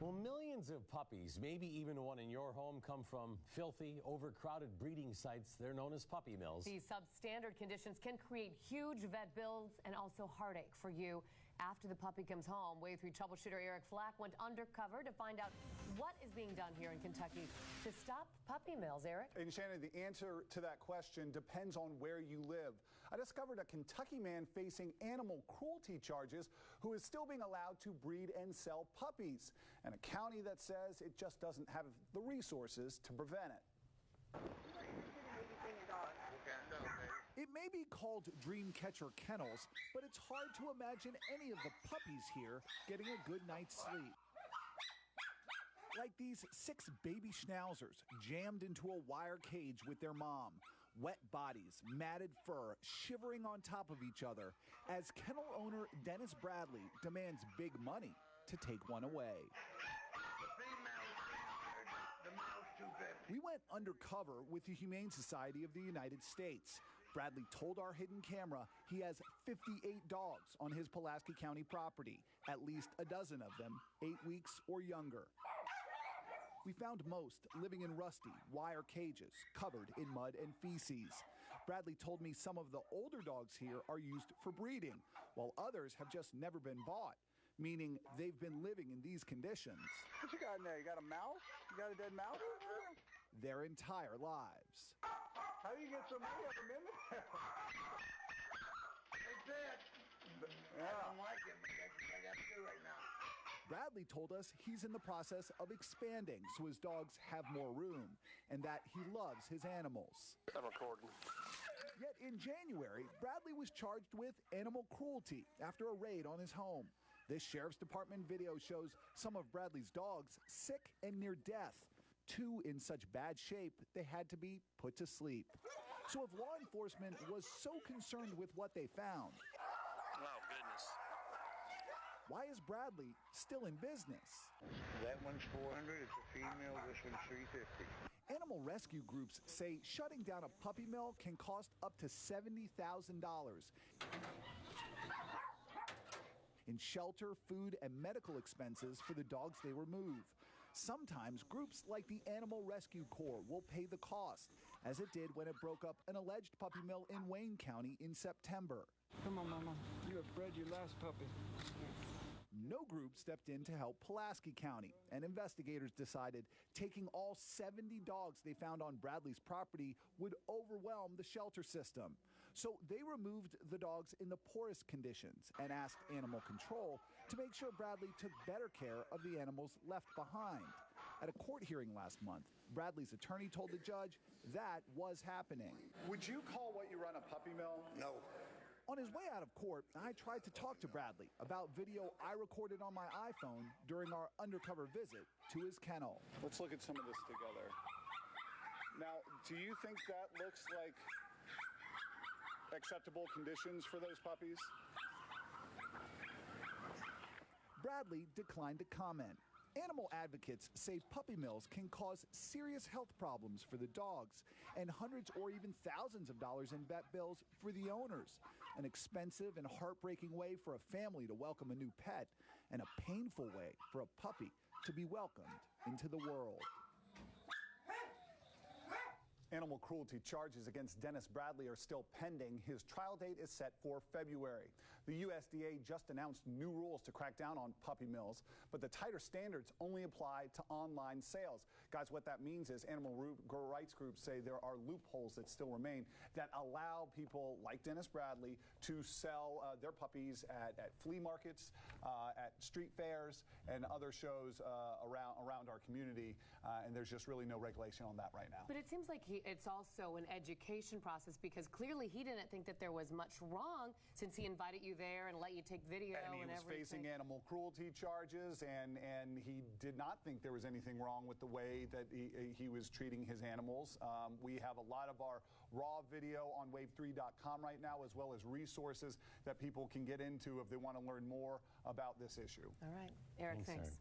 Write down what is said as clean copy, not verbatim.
Well, millions of puppies, maybe even one in your home, come from filthy, overcrowded breeding sites. They're known as puppy mills. These substandard conditions can create huge vet bills and also heartache for you after the puppy comes home. Wave 3 troubleshooter Eric Flack went undercover to find out what is being done here in Kentucky to stop puppy mills. Eric? And Shannon, the answer to that question depends on where you live. I discovered a Kentucky man facing animal cruelty charges who is still being allowed to breed and sell puppies, and a county that says it just doesn't have the resources to prevent it. It may be called Dreamcatcher Kennels, but it's hard to imagine any of the puppies here getting a good night's sleep. Like these 6 baby schnauzers jammed into a wire cage with their mom. Wet bodies, matted fur, shivering on top of each other as kennel owner Dennis Bradley demands big money to take one away. We went undercover with the Humane Society of the United States. Bradley told our hidden camera he has 58 dogs on his Pulaski County property, at least a dozen of them 8 weeks or younger. We found most living in rusty wire cages covered in mud and feces. Bradley told me some of the older dogs here are used for breeding, while others have just never been bought, meaning they've been living in these conditions. What you got in there? You got a mouse? You got a dead mouse? Their entire lives. How do you get so many of them in there? That's it. Yeah. I don't like it, but that's what I got to do right now. Bradley told us he's in the process of expanding so his dogs have more room and that he loves his animals. I'm recording. Yet in January, Bradley was charged with animal cruelty after a raid on his home. This sheriff's department video shows some of Bradley's dogs sick and near death, 2 in such bad shape they had to be put to sleep. So if law enforcement was so concerned with what they found, oh goodness, why is Bradley still in business? That one's 400, it's a female, this one's 350. Animal rescue groups say shutting down a puppy mill can cost up to $70,000 in shelter, food, and medical expenses for the dogs they remove. Sometimes groups like the Animal Rescue Corps will pay the cost, as it did when it broke up an alleged puppy mill in Wayne County in September. Come on, Mama. You have bred your last puppy. No group stepped in to help Pulaski County, and investigators decided taking all 70 dogs they found on Bradley's property would overwhelm the shelter system. So they removed the dogs in the poorest conditions and asked animal control to make sure Bradley took better care of the animals left behind. At a court hearing last month, Bradley's attorney told the judge that was happening. Would you call what you run a puppy mill? No. On his way out of court, I tried to talk to Bradley about video I recorded on my iPhone during our undercover visit to his kennel. Let's look at some of this together. Now, do you think that looks like acceptable conditions for those puppies? Bradley declined to comment. Animal advocates say puppy mills can cause serious health problems for the dogs and hundreds or even thousands of dollars in vet bills for the owners. An expensive and heartbreaking way for a family to welcome a new pet, and a painful way for a puppy to be welcomed into the world. Animal cruelty charges against Dennis Bradley are still pending. His trial date is set for February. The USDA just announced new rules to crack down on puppy mills, but the tighter standards only apply to online sales. Guys, what that means is animal rights groups say there are loopholes that still remain that allow people like Dennis Bradley to sell their puppies at flea markets, at street fairs, and other shows around our community, and there's just really no regulation on that right now. But it seems like it's also an education process, because clearly he didn't think that there was much wrong since he invited you there and let you take video and everything. And he was facing animal cruelty charges, and he did not think there was anything wrong with the way that he was treating his animals. We have a lot of our raw video on wave3.com right now, as well as resources that people can get into if they want to learn more about this issue. All right. Eric, thanks.